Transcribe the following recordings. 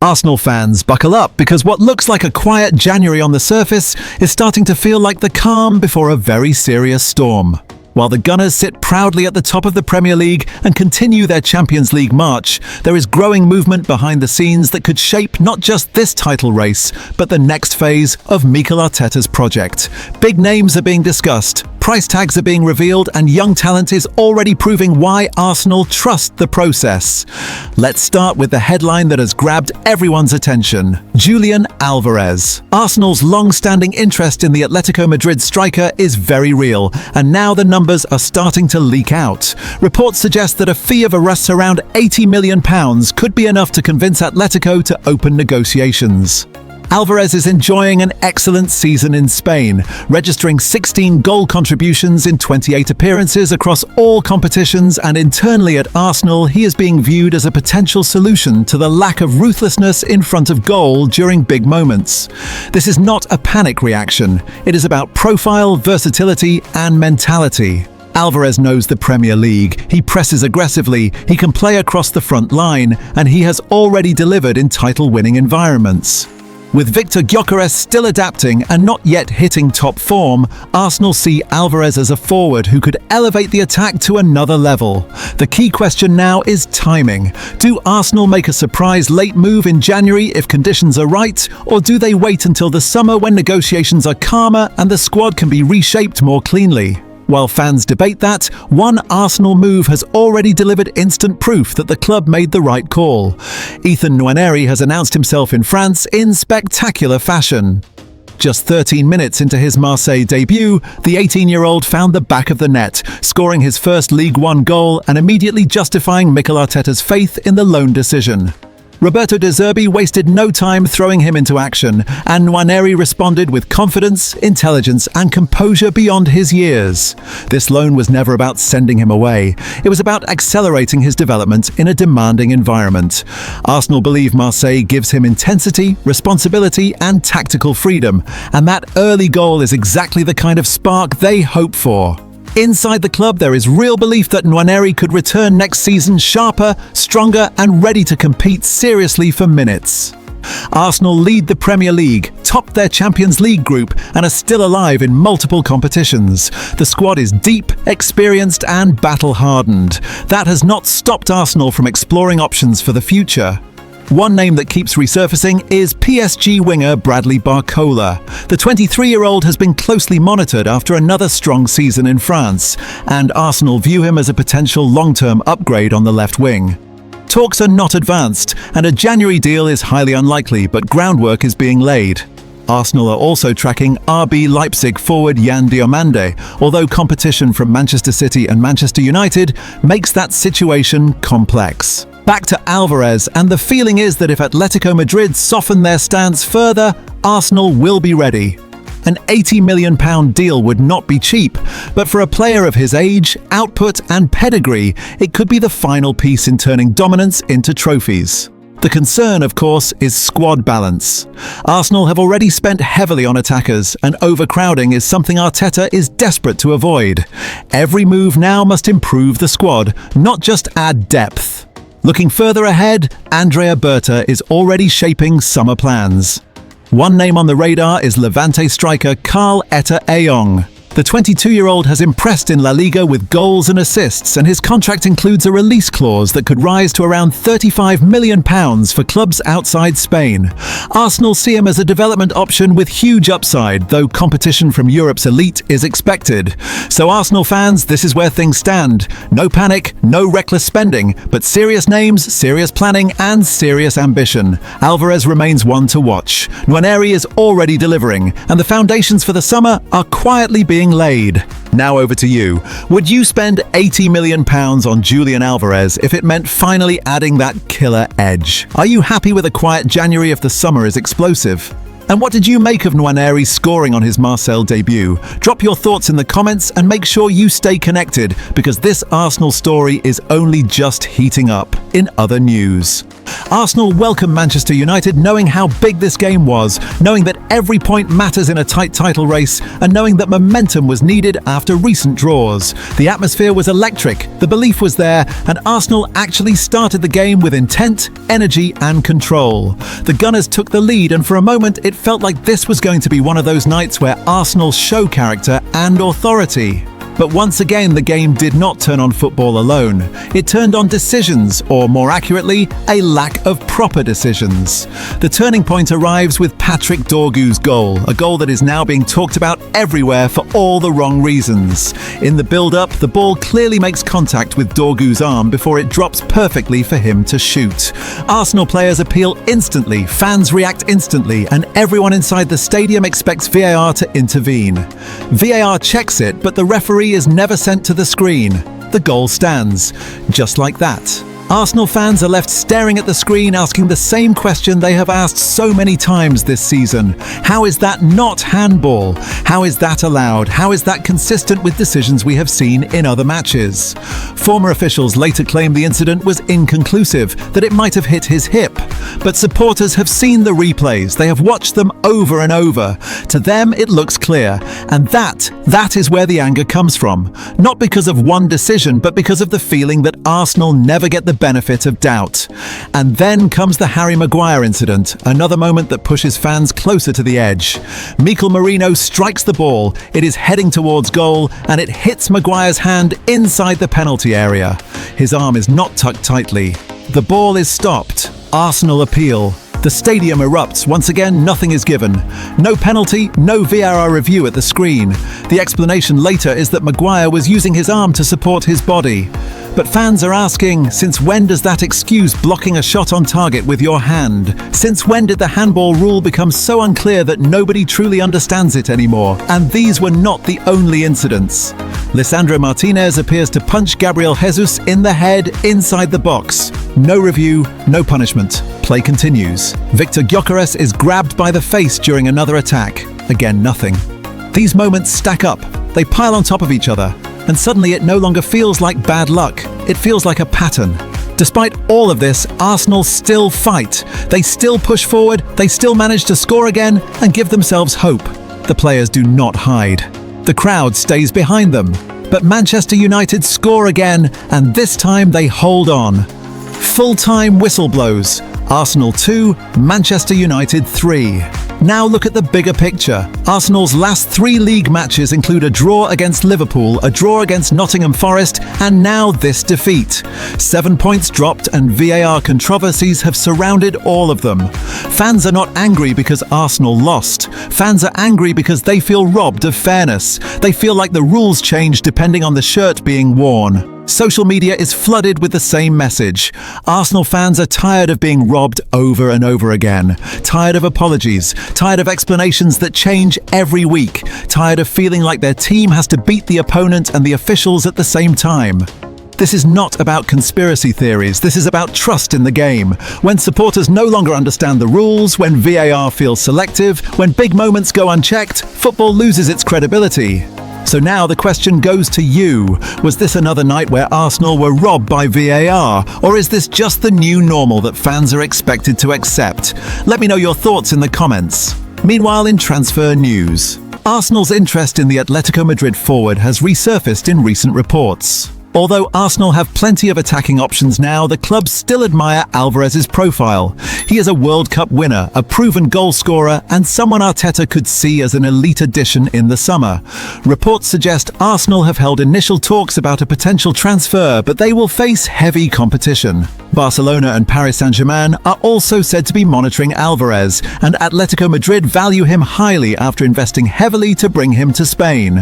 Arsenal fans, buckle up, because what looks like a quiet January on the surface is starting to feel like the calm before a very serious storm. While the Gunners sit proudly at the top of the Premier League and continue their Champions League march, there is growing movement behind the scenes that could shape not just this title race, but the next phase of Mikel Arteta's project. Big names are being discussed, price tags are being revealed, and young talent is already proving why Arsenal trust the process. Let's start with the headline that has grabbed everyone's attention: Julian Alvarez. Arsenal's long-standing interest in the Atletico Madrid striker is very real, and now the numbers are starting to leak out. Reports suggest that a fee of around £80 million could be enough to convince Atletico to open negotiations. Alvarez is enjoying an excellent season in Spain, registering 16 goal contributions in 28 appearances across all competitions, and internally at Arsenal he is being viewed as a potential solution to the lack of ruthlessness in front of goal during big moments. This is not a panic reaction, it is about profile, versatility and mentality. Alvarez knows the Premier League, he presses aggressively, he can play across the front line, and he has already delivered in title-winning environments. With Victor Gyökeres still adapting and not yet hitting top form, Arsenal see Alvarez as a forward who could elevate the attack to another level. The key question now is timing. Do Arsenal make a surprise late move in January if conditions are right, or do they wait until the summer when negotiations are calmer and the squad can be reshaped more cleanly? While fans debate that, one Arsenal move has already delivered instant proof that the club made the right call. Ethan Nwaneri has announced himself in France in spectacular fashion. Just 13 minutes into his Marseille debut, the 18-year-old found the back of the net, scoring his first League One goal and immediately justifying Mikel Arteta's faith in the loan decision. Roberto De Zerbi wasted no time throwing him into action, and Nwaneri responded with confidence, intelligence and composure beyond his years. This loan was never about sending him away. It was about accelerating his development in a demanding environment. Arsenal believe Marseille gives him intensity, responsibility and tactical freedom, and that early goal is exactly the kind of spark they hope for. Inside the club, there is real belief that Nwaneri could return next season sharper, stronger and ready to compete seriously for minutes. Arsenal lead the Premier League, top their Champions League group and are still alive in multiple competitions. The squad is deep, experienced and battle-hardened. That has not stopped Arsenal from exploring options for the future. One name that keeps resurfacing is PSG winger Bradley Barcola. The 23-year-old has been closely monitored after another strong season in France, and Arsenal view him as a potential long-term upgrade on the left wing. Talks are not advanced, and a January deal is highly unlikely, but groundwork is being laid. Arsenal are also tracking RB Leipzig forward Yan Diomande, although competition from Manchester City and Manchester United makes that situation complex. Back to Alvarez, and the feeling is that if Atletico Madrid soften their stance further, Arsenal will be ready. An £80 million deal would not be cheap, but for a player of his age, output and pedigree, it could be the final piece in turning dominance into trophies. The concern, of course, is squad balance. Arsenal have already spent heavily on attackers, and overcrowding is something Arteta is desperate to avoid. Every move now must improve the squad, not just add depth. Looking further ahead, Andrea Berta is already shaping summer plans. One name on the radar is Levante striker Carl Etta Eyong. The 22-year-old has impressed in La Liga with goals and assists, and his contract includes a release clause that could rise to around £35 million for clubs outside Spain. Arsenal see him as a development option with huge upside, though competition from Europe's elite is expected. So Arsenal fans, this is where things stand. No panic, no reckless spending, but serious names, serious planning and serious ambition. Alvarez remains one to watch. Nwaneri is already delivering, and the foundations for the summer are quietly being laid. Now over to you. Would you spend £80 million on Julian Alvarez if it meant finally adding that killer edge? Are you happy with a quiet January if the summer is explosive? And what did you make of Nwaneri scoring on his Marseille debut? Drop your thoughts in the comments and make sure you stay connected, because this Arsenal story is only just heating up. In other news, Arsenal welcome Manchester United knowing how big this game was, knowing that every point matters in a tight title race, and knowing that momentum was needed after recent draws. The atmosphere was electric, the belief was there, and Arsenal actually started the game with intent, energy and control. The Gunners took the lead, and for a moment it felt like this was going to be one of those nights where Arsenal show character and authority. But once again, the game did not turn on football alone. It turned on decisions, or more accurately, a lack of proper decisions. The turning point arrives with Patrick Dorgu's goal, a goal that is now being talked about everywhere for all the wrong reasons. In the build-up, the ball clearly makes contact with Dorgu's arm before it drops perfectly for him to shoot. Arsenal players appeal instantly, fans react instantly, and everyone inside the stadium expects VAR to intervene. VAR checks it, but the referee is never sent to the screen. The goal stands. Just like that. Arsenal fans are left staring at the screen, asking the same question they have asked so many times this season. How is that not handball? How is that allowed? How is that consistent with decisions we have seen in other matches? Former officials later claimed the incident was inconclusive, that it might have hit his hip. But supporters have seen the replays. They have watched them over and over. To them, it looks clear. And that is where the anger comes from. Not because of one decision, but because of the feeling that Arsenal never get the benefit of doubt. And then comes the Harry Maguire incident, another moment that pushes fans closer to the edge. Mikel Merino strikes the ball, it is heading towards goal, and it hits Maguire's hand inside the penalty area. His arm is not tucked tightly. The ball is stopped. Arsenal appeal. The stadium erupts. Once again, nothing is given. No penalty, no VAR review at the screen. The explanation later is that Maguire was using his arm to support his body. But fans are asking, since when does that excuse blocking a shot on target with your hand? Since when did the handball rule become so unclear that nobody truly understands it anymore? And these were not the only incidents. Lisandro Martinez appears to punch Gabriel Jesus in the head inside the box. No review, no punishment. Play continues. Victor Gyökeres is grabbed by the face during another attack. Again, nothing. These moments stack up. They pile on top of each other. And suddenly it no longer feels like bad luck. It feels like a pattern. Despite all of this, Arsenal still fight. They still push forward, they still manage to score again and give themselves hope. The players do not hide. The crowd stays behind them. But Manchester United score again, and this time they hold on. Full-time whistle blows. Arsenal 2, Manchester United 3. Now look at the bigger picture. Arsenal's last 3 league matches include a draw against Liverpool, a draw against Nottingham Forest, and now this defeat. 7 points dropped and VAR controversies have surrounded all of them. Fans are not angry because Arsenal lost. Fans are angry because they feel robbed of fairness. They feel like the rules change depending on the shirt being worn. Social media is flooded with the same message. Arsenal fans are tired of being robbed over and over again. Tired of apologies. Tired of explanations that change every week. Tired of feeling like their team has to beat the opponent and the officials at the same time. This is not about conspiracy theories. This is about trust in the game. When supporters no longer understand the rules, when VAR feels selective, when big moments go unchecked, football loses its credibility. So now the question goes to you. Was this another night where Arsenal were robbed by VAR? Or is this just the new normal that fans are expected to accept? Let me know your thoughts in the comments. Meanwhile, in transfer news, Arsenal's interest in the Atletico Madrid forward has resurfaced in recent reports. Although Arsenal have plenty of attacking options now, the club still admire Alvarez's profile. He is a World Cup winner, a proven goal scorer, and someone Arteta could see as an elite addition in the summer. Reports suggest Arsenal have held initial talks about a potential transfer, but they will face heavy competition. Barcelona and Paris Saint-Germain are also said to be monitoring Alvarez, and Atletico Madrid value him highly after investing heavily to bring him to Spain.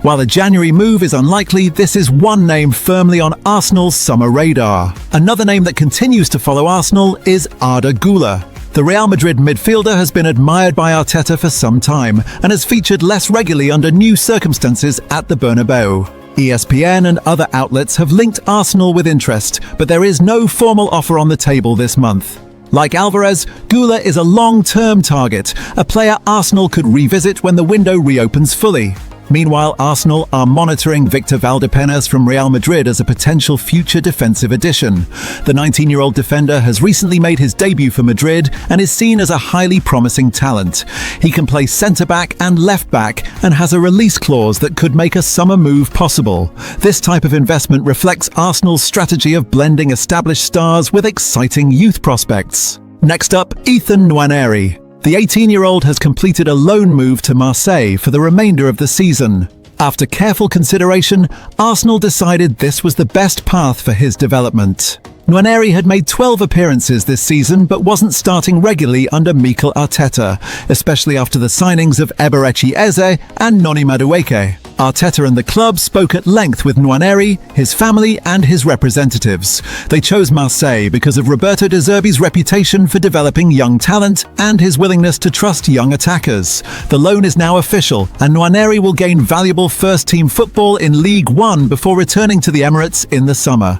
While a January move is unlikely, this is one name firmly on Arsenal's summer radar. Another name that continues to follow Arsenal is Arda Güler. The Real Madrid midfielder has been admired by Arteta for some time and has featured less regularly under new circumstances at the Bernabeu. ESPN and other outlets have linked Arsenal with interest, but there is no formal offer on the table this month. Like Alvarez, Gula is a long-term target, a player Arsenal could revisit when the window reopens fully. Meanwhile, Arsenal are monitoring Victor Valdepenas from Real Madrid as a potential future defensive addition. The 19-year-old defender has recently made his debut for Madrid and is seen as a highly promising talent. He can play centre-back and left-back and has a release clause that could make a summer move possible. This type of investment reflects Arsenal's strategy of blending established stars with exciting youth prospects. Next up, Ethan Nwaneri. The 18-year-old has completed a loan move to Marseille for the remainder of the season. After careful consideration, Arsenal decided this was the best path for his development. Nwaneri had made 12 appearances this season but wasn't starting regularly under Mikel Arteta, especially after the signings of Eberechi Eze and Noni Madueke. Arteta and the club spoke at length with Nwaneri, his family and his representatives. They chose Marseille because of Roberto De Zerbi's reputation for developing young talent and his willingness to trust young attackers. The loan is now official and Nwaneri will gain valuable first-team football in League One before returning to the Emirates in the summer.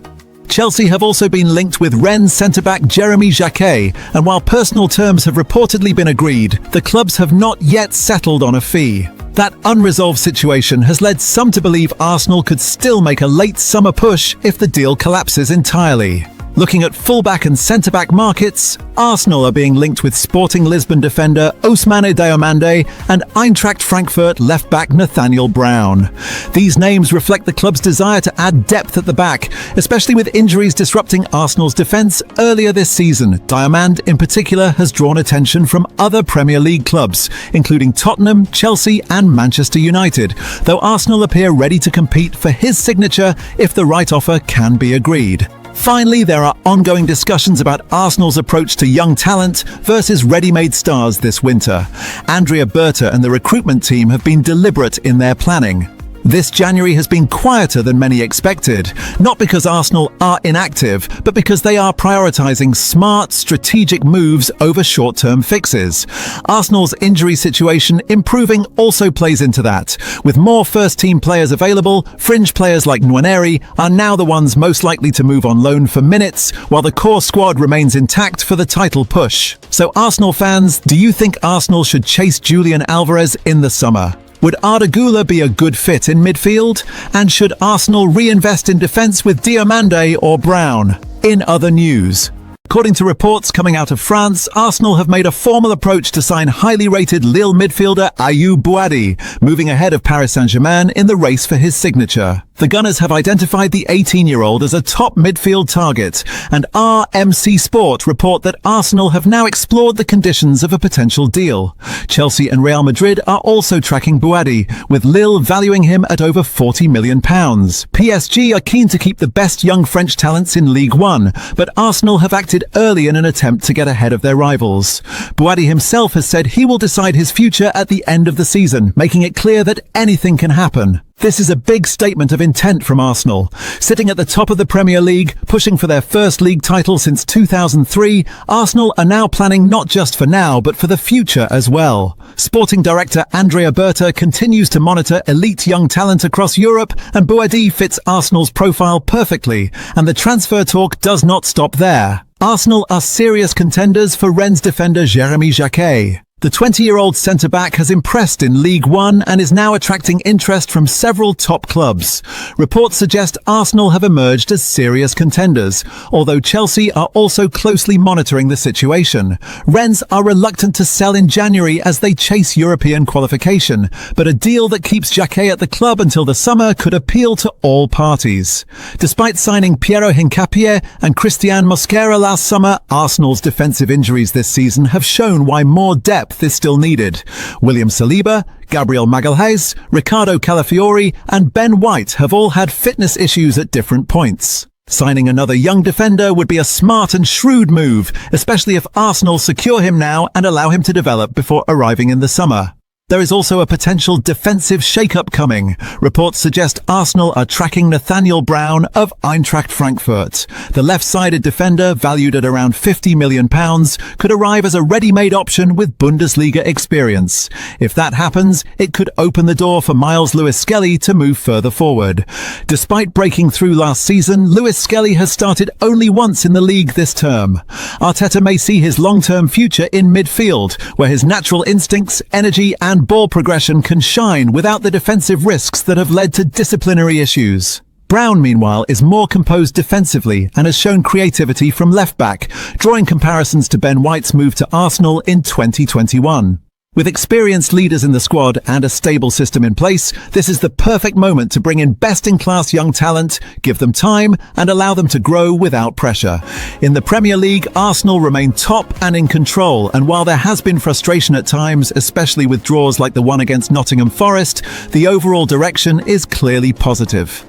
Chelsea have also been linked with Rennes centre-back Jeremy Jacquet, and while personal terms have reportedly been agreed, the clubs have not yet settled on a fee. That unresolved situation has led some to believe Arsenal could still make a late summer push if the deal collapses entirely. Looking at fullback and centre-back markets, Arsenal are being linked with Sporting Lisbon defender Ousmane Diomande and Eintracht Frankfurt left-back Nathaniel Brown. These names reflect the club's desire to add depth at the back, especially with injuries disrupting Arsenal's defence earlier this season. Diomande, in particular, has drawn attention from other Premier League clubs, including Tottenham, Chelsea and Manchester United, though Arsenal appear ready to compete for his signature if the right offer can be agreed. Finally, there are ongoing discussions about Arsenal's approach to young talent versus ready-made stars this winter. Andrea Berta and the recruitment team have been deliberate in their planning. This January has been quieter than many expected, not because Arsenal are inactive, but because they are prioritising smart, strategic moves over short-term fixes. Arsenal's injury situation improving also plays into that. With more first-team players available, fringe players like Nwaneri are now the ones most likely to move on loan for minutes, while the core squad remains intact for the title push. So Arsenal fans, do you think Arsenal should chase Julian Alvarez in the summer? Would Arda Güler be a good fit in midfield? And should Arsenal reinvest in defence with Diomande or Brown? In other news, according to reports coming out of France, Arsenal have made a formal approach to sign highly rated Lille midfielder Ayoub Boadi, moving ahead of Paris Saint-Germain in the race for his signature. The Gunners have identified the 18-year-old as a top midfield target, and RMC Sport report that Arsenal have now explored the conditions of a potential deal. Chelsea and Real Madrid are also tracking Boadi, with Lille valuing him at over £40 million. PSG are keen to keep the best young French talents in League One, but Arsenal have acted early in an attempt to get ahead of their rivals. Boadi himself has said he will decide his future at the end of the season, making it clear that anything can happen. This is a big statement of intent from Arsenal. Sitting at the top of the Premier League, pushing for their first league title since 2003, Arsenal are now planning not just for now, but for the future as well. Sporting director Andrea Berta continues to monitor elite young talent across Europe, and Boadi fits Arsenal's profile perfectly, and the transfer talk does not stop there. Arsenal are serious contenders for Rennes defender Jeremy Jacquet. The 20-year-old centre-back has impressed in League One and is now attracting interest from several top clubs. Reports suggest Arsenal have emerged as serious contenders, although Chelsea are also closely monitoring the situation. Rennes are reluctant to sell in January as they chase European qualification, but a deal that keeps Jacquet at the club until the summer could appeal to all parties. Despite signing Piero Hincapié and Christian Mosquera last summer, Arsenal's defensive injuries this season have shown why more depth is still needed. William Saliba, Gabriel Magalhaes, Ricardo Calafiori and Ben White have all had fitness issues at different points. Signing another young defender would be a smart and shrewd move, especially if Arsenal secure him now and allow him to develop before arriving in the summer. There is also a potential defensive shake-up coming. Reports suggest Arsenal are tracking Nathaniel Brown of Eintracht Frankfurt. The left-sided defender, valued at around £50 million, could arrive as a ready-made option with Bundesliga experience. If that happens, it could open the door for Miles Lewis-Skelly to move further forward. Despite breaking through last season, Lewis-Skelly has started only once in the league this term. Arteta may see his long-term future in midfield, where his natural instincts, energy and ball progression can shine without the defensive risks that have led to disciplinary issues. Brown, meanwhile, is more composed defensively and has shown creativity from left-back, drawing comparisons to Ben White's move to Arsenal in 2021. With experienced leaders in the squad and a stable system in place, this is the perfect moment to bring in best-in-class young talent, give them time, and allow them to grow without pressure. In the Premier League, Arsenal remain top and in control, and while there has been frustration at times, especially with draws like the one against Nottingham Forest, the overall direction is clearly positive.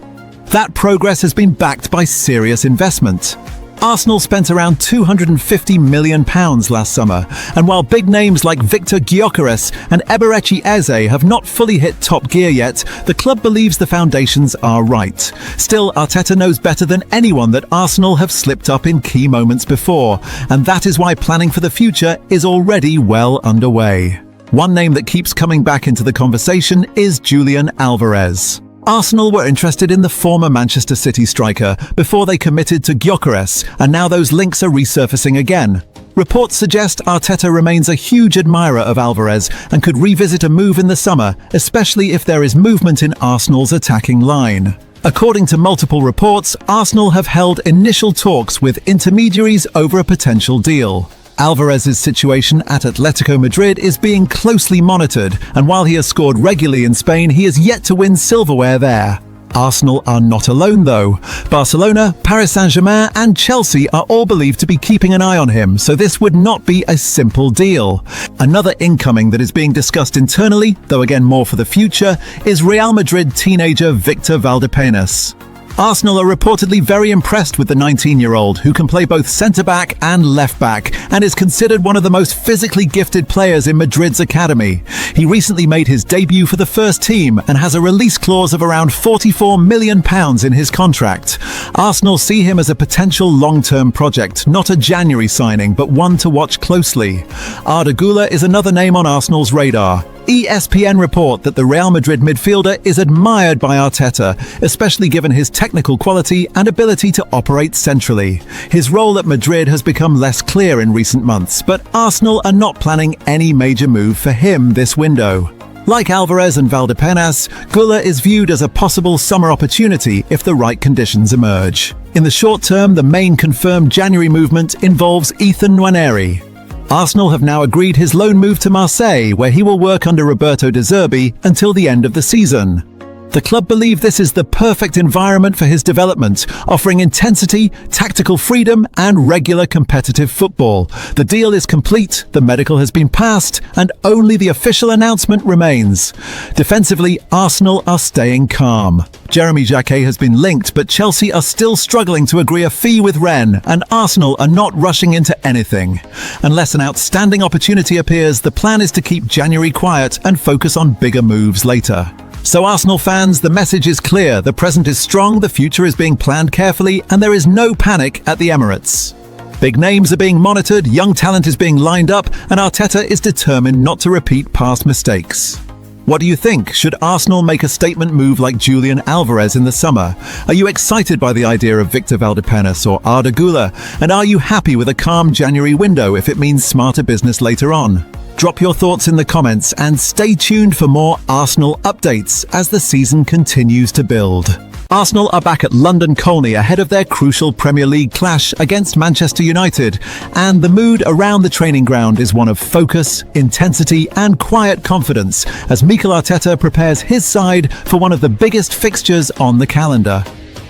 That progress has been backed by serious investment. Arsenal spent around £250 million last summer, and while big names like Victor Gyökeres and Eberechi Eze have not fully hit top gear yet, the club believes the foundations are right. Still, Arteta knows better than anyone that Arsenal have slipped up in key moments before, and that is why planning for the future is already well underway. One name that keeps coming back into the conversation is Julian Alvarez. Arsenal were interested in the former Manchester City striker before they committed to Gyökeres, and now those links are resurfacing again. Reports suggest Arteta remains a huge admirer of Alvarez and could revisit a move in the summer, especially if there is movement in Arsenal's attacking line. According to multiple reports, Arsenal have held initial talks with intermediaries over a potential deal. Alvarez's situation at Atletico Madrid is being closely monitored, and while he has scored regularly in Spain, he has yet to win silverware there. Arsenal are not alone though. Barcelona, Paris Saint-Germain and Chelsea are all believed to be keeping an eye on him, so this would not be a simple deal. Another incoming that is being discussed internally, though again more for the future, is Real Madrid teenager Victor Valdepenas. Arsenal are reportedly very impressed with the 19-year-old, who can play both centre-back and left-back, and is considered one of the most physically gifted players in Madrid's academy. He recently made his debut for the first team and has a release clause of around £44 million in his contract. Arsenal see him as a potential long-term project, not a January signing, but one to watch closely. Arda Güler is another name on Arsenal's radar. ESPN report that the Real Madrid midfielder is admired by Arteta, especially given his technical quality and ability to operate centrally. His role at Madrid has become less clear in recent months, but Arsenal are not planning any major move for him this window. Like Alvarez and Valdepenas, Güler is viewed as a possible summer opportunity if the right conditions emerge. In the short term, the main confirmed January movement involves Ethan Nwaneri. Arsenal have now agreed his loan move to Marseille, where he will work under Roberto De Zerbi until the end of the season. The club believe this is the perfect environment for his development, offering intensity, tactical freedom, and regular competitive football. The deal is complete, the medical has been passed, and only the official announcement remains. Defensively, Arsenal are staying calm. Jeremy Jacquet has been linked, but Chelsea are still struggling to agree a fee with Rennes, and Arsenal are not rushing into anything. Unless an outstanding opportunity appears, the plan is to keep January quiet and focus on bigger moves later. So Arsenal fans, the message is clear. The present is strong, the future is being planned carefully, and there is no panic at the Emirates. Big names are being monitored, young talent is being lined up, and Arteta is determined not to repeat past mistakes. What do you think? Should Arsenal make a statement move like Julian Alvarez in the summer? Are you excited by the idea of Victor Valdepenas or Arda Güler? And are you happy with a calm January window if it means smarter business later on? Drop your thoughts in the comments and stay tuned for more Arsenal updates as the season continues to build. Arsenal are back at London Colney ahead of their crucial Premier League clash against Manchester United, and the mood around the training ground is one of focus, intensity and quiet confidence as Mikel Arteta prepares his side for one of the biggest fixtures on the calendar.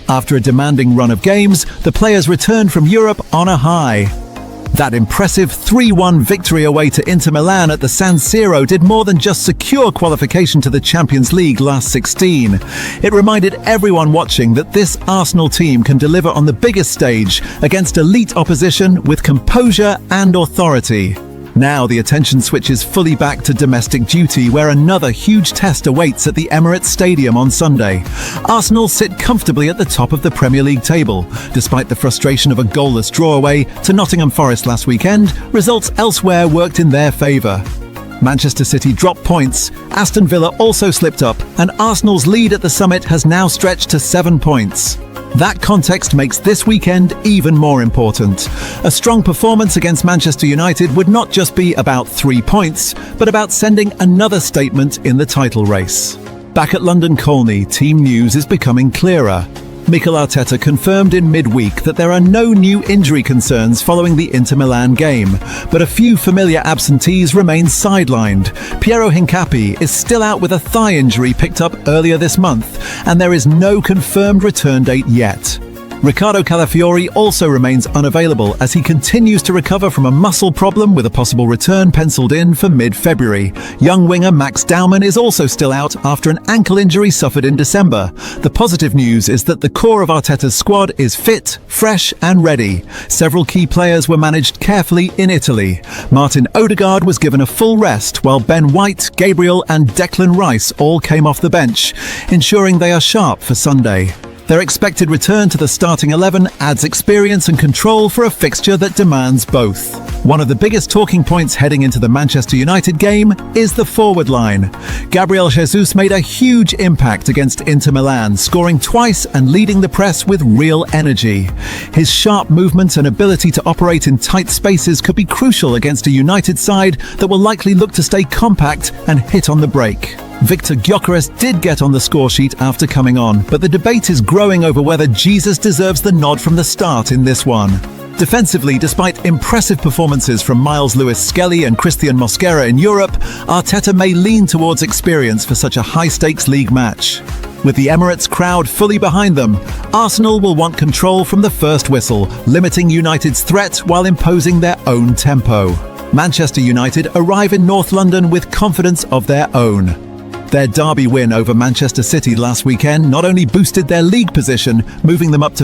After a demanding run of games, the players returned from Europe on a high. That impressive 3-1 victory away to Inter Milan at the San Siro did more than just secure qualification to the Champions League last 16. It reminded everyone watching that this Arsenal team can deliver on the biggest stage against elite opposition with composure and authority. Now the attention switches fully back to domestic duty, where another huge test awaits at the Emirates Stadium on Sunday. Arsenal sit comfortably at the top of the Premier League table. Despite the frustration of a goalless draw away to Nottingham Forest last weekend, results elsewhere worked in their favour. Manchester City dropped points, Aston Villa also slipped up, and Arsenal's lead at the summit has now stretched to 7 points. That context makes this weekend even more important. A strong performance against Manchester United would not just be about 3 points, but about sending another statement in the title race. Back at London Colney, team news is becoming clearer. Mikel Arteta confirmed in midweek that there are no new injury concerns following the Inter Milan game, but a few familiar absentees remain sidelined. Piero Hincapié is still out with a thigh injury picked up earlier this month, and there is no confirmed return date yet. Riccardo Calafiori also remains unavailable as he continues to recover from a muscle problem, with a possible return penciled in for mid-February. Young winger Max Daumann is also still out after an ankle injury suffered in December. The positive news is that the core of Arteta's squad is fit, fresh and ready. Several key players were managed carefully in Italy. Martin Odegaard was given a full rest, while Ben White, Gabriel and Declan Rice all came off the bench, ensuring they are sharp for Sunday. Their expected return to the starting 11 adds experience and control for a fixture that demands both. One of the biggest talking points heading into the Manchester United game is the forward line. Gabriel Jesus made a huge impact against Inter Milan, scoring twice and leading the press with real energy. His sharp movement and ability to operate in tight spaces could be crucial against a United side that will likely look to stay compact and hit on the break. Victor Gyökeres did get on the scoresheet after coming on, but the debate is growing over whether Jesus deserves the nod from the start in this one. Defensively, despite impressive performances from Miles Lewis-Skelly and Christian Mosquera in Europe, Arteta may lean towards experience for such a high-stakes league match. With the Emirates crowd fully behind them, Arsenal will want control from the first whistle, limiting United's threat while imposing their own tempo. Manchester United arrive in North London with confidence of their own. Their derby win over Manchester City last weekend not only boosted their league position, moving them up to